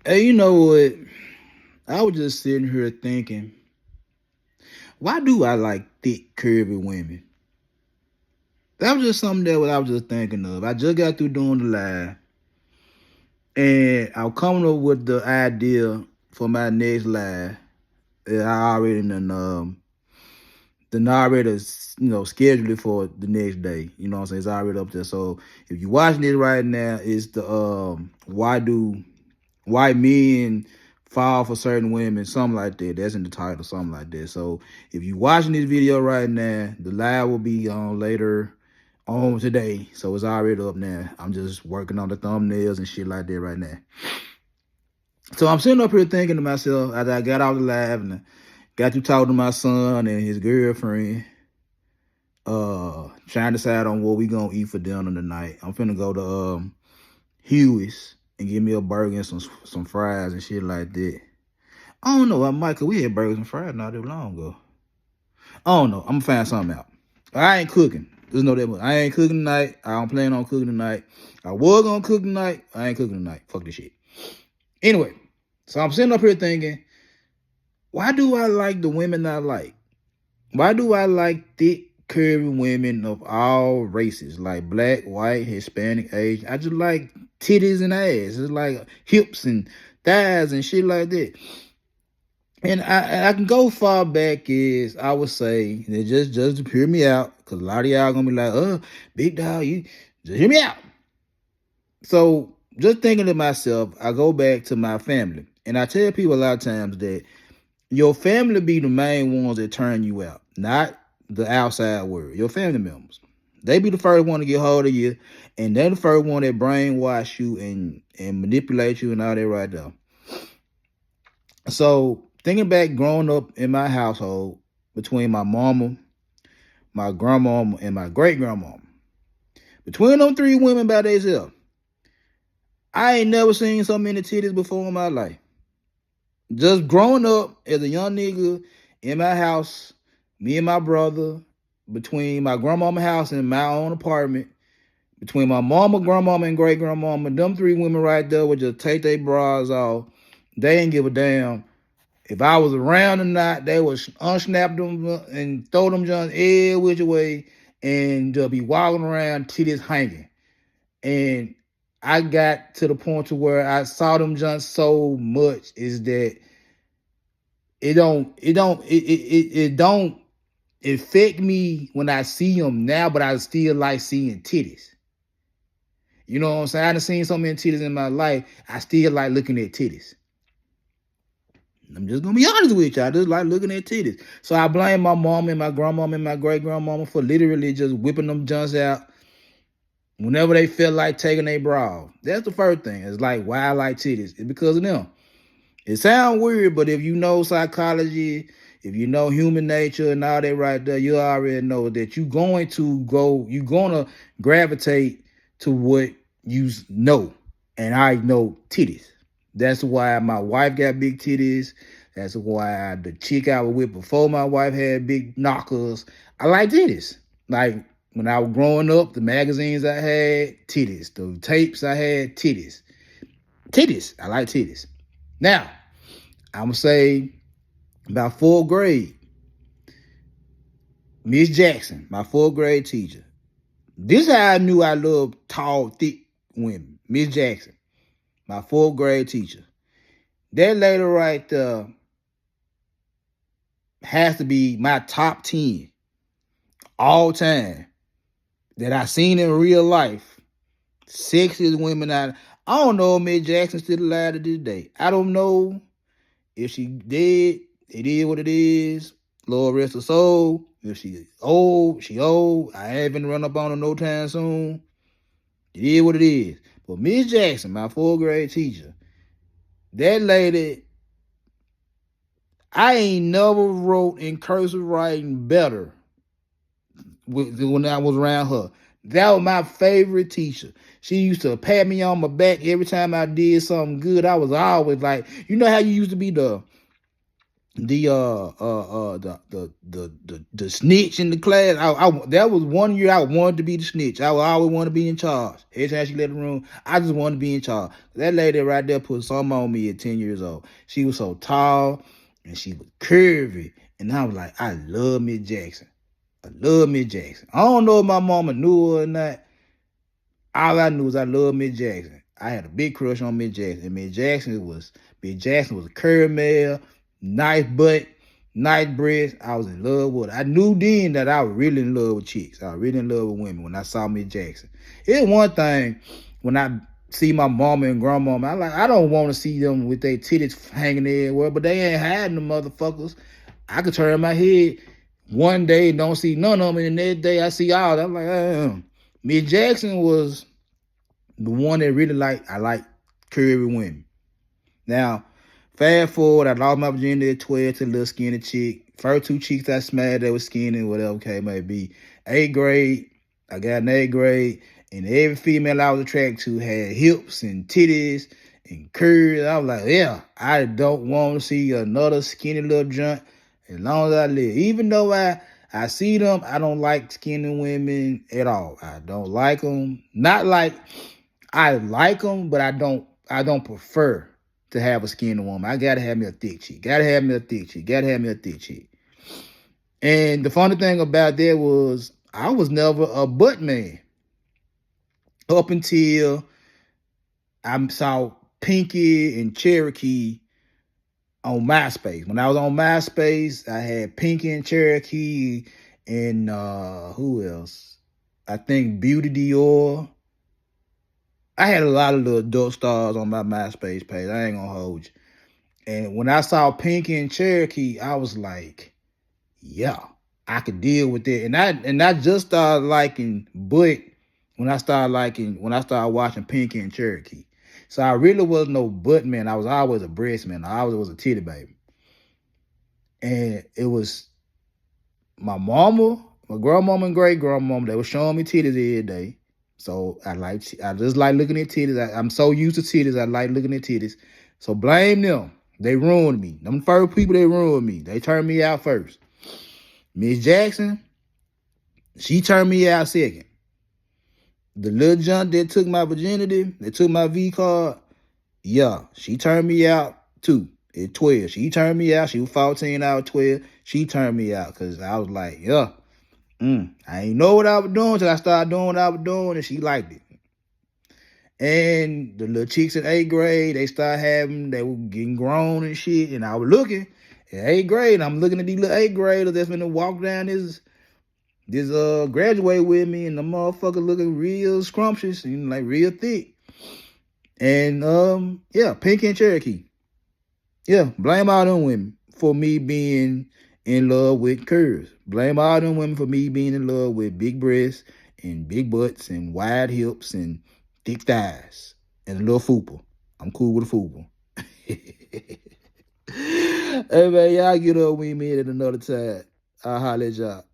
Hey, you know what? I was just sitting here thinking, why do I like thick, curvy women? That was just something that I was just thinking of. I just got through doing the live, and I'm coming up with the idea for my next live. I already already scheduled it for the next day. You know what I'm saying? It's already up there. So if you're watching it right now, it's the why do white men fall for certain women, something like that. That's in the title, something like that. So if you're watching this video right now, the live will be on later on today. So it's already up now. I'm just working on the thumbnails and shit like that right now. So I'm sitting up here thinking to myself as I got out the live and got to talk to my son and his girlfriend, trying to decide on what we gonna eat for dinner tonight. I'm finna go to Huey's and get me a burger and some fries and shit like that. I don't know, Michael. We had burgers and fries not that long ago. I don't know. I'm gonna find something out. I ain't cooking. There's no that much. I ain't cooking tonight. I don't plan on cooking tonight. I was gonna cook tonight. I ain't cooking tonight. Fuck this shit. Anyway, so I'm sitting up here thinking, why do I like the women I like? Why do I like thick, curvy women of all races, like black, white, Hispanic, Asian? I just like titties and ass. It's like hips and thighs and shit like that. And I can go far back as I would say, and just to hear me out, because a lot of y'all gonna be like, big dog, you just hear me out. So just thinking to myself, I go back to my family. And I tell people a lot of times that your family be the main ones that turn you out, not the outside world. Your family members. They be the first one to get hold of you, and they're the first one that brainwash you and manipulate you and all that right there. So thinking back growing up in my household between my mama, my grandmama, and my great grandmama, between them three women by themselves, I ain't never seen so many titties before in my life. Just growing up as a young nigga in my house, me and my brother, between my grandmama house and my own apartment, between my mama, grandmama, and great grandmama, them three women right there would just take their bras off. They didn't give a damn if I was around or not. They would unsnap them and throw them johns every which way and be walking around titties hanging. And I got to the point to where I saw them johns so much is that it don't affect me when I see them now, but I still like seeing titties. You know what I'm saying? I done seen so many titties in my life. I still like looking at titties. I'm just gonna be honest with you. I just like looking at titties. So I blame my mom and my grandmama and my great grandmama for literally just whipping them junks out whenever they feel like taking their bra off. That's the first thing. It's like why I like titties. It's because of them. It sounds weird, but if you know psychology, if you know human nature and all that right there, you already know that you're gonna gravitate to what you know. And I know titties. That's why my wife got big titties. That's why the chick I was with before my wife had big knockers. I like titties. Like when I was growing up, the magazines I had, titties. The tapes I had, titties. Titties. I like titties. Now, I'm going to say about fourth grade, Miss Jackson, my fourth grade teacher. This is how I knew I loved tall, thick women. Miss Jackson, my fourth grade teacher. That lady right there has to be my top 10 all time that I seen in real life. Sexiest women I don't know if Miss Jackson still alive to this day. I don't know if she dead. It is what it is. Lord rest her soul. If she old, she old. I haven't run up on her no time soon. It is what it is. But Miss Jackson, my fourth grade teacher, that lady, I ain't never wrote in cursive writing better when I was around her. That was my favorite teacher. She used to pat me on my back every time I did something good. I was always like, you know how you used to be the snitch in the class. That was one year I wanted to be the snitch. I always want to be in charge. Every time she left the room, I just wanted to be in charge. That lady right there put something on me at 10 years old. She was so tall and she was curvy. And I was like, I love Miss Jackson. I love Miss Jackson. I don't know if my mama knew her or not. All I knew was I love Miss Jackson. I had a big crush on Miss Jackson. And Miss Jackson was a curvy male, nice butt, nice breasts. I was in love with her. I knew then that I was really in love with chicks. I was really in love with women when I saw Miss Jackson. It's one thing when I see my mama and grandmama. I don't want to see them with their titties hanging everywhere, but they ain't hiding them motherfuckers. I could turn my head one day and don't see none of them, and the next day I see all. I'm like, Miss Jackson was the one that really I like curvy women. Now, fast forward, I lost my virginity at 12 to a little skinny chick. First two chicks I smashed, they were skinny, whatever okay may be. 8th grade, I got an 8th grade, and every female I was attracted to had hips and titties and curves. I was like, yeah, I don't want to see another skinny little junk as long as I live. Even though I see them, I don't like skinny women at all. I don't like them. Not like I like them, but I don't prefer to have a skinny woman. I gotta have me a thick chick. Gotta have me a thick chick. Gotta have me a thick chick. And the funny thing about that was I was never a butt man up until I saw Pinky and Cherokee on MySpace. When I was on MySpace, I had Pinky and Cherokee and who else? I think Beauty Dior. I had a lot of little adult stars on my MySpace page. I ain't gonna hold you. And when I saw Pinky and Cherokee, I was like, yeah, I could deal with it. And I just started liking butt when I started watching Pinky and Cherokee. So I really was no butt man. I was always a breast man. I always was a titty baby. And it was my mama, my grandmama and great grandmama, they were showing me titties every day. So I just like looking at titties. I'm so used to titties. I like looking at titties. So blame them. They ruined me. Them first people, they ruined me. They turned me out first. Miss Jackson, she turned me out second. The little junk that took my virginity, that took my V card, yeah, she turned me out too. At 12. She turned me out. She was 14, I was 12. She turned me out because I was like, yeah. I ain't know what I was doing until I started doing what I was doing, and she liked it. And the little chicks in 8th grade, they were getting grown and shit, and I was looking in 8th grade, and I'm looking at these little 8th graders that's gonna walk down this graduate with me, and the motherfucker looking real scrumptious and like real thick. And yeah, Pinky and Cherokee. Yeah, blame all them women for me being in love with curves. Blame all them women for me being in love with big breasts and big butts and wide hips and thick thighs and a little fupa. I'm cool with a fupa. Hey man, y'all get up with me at another time. I'll holler at y'all.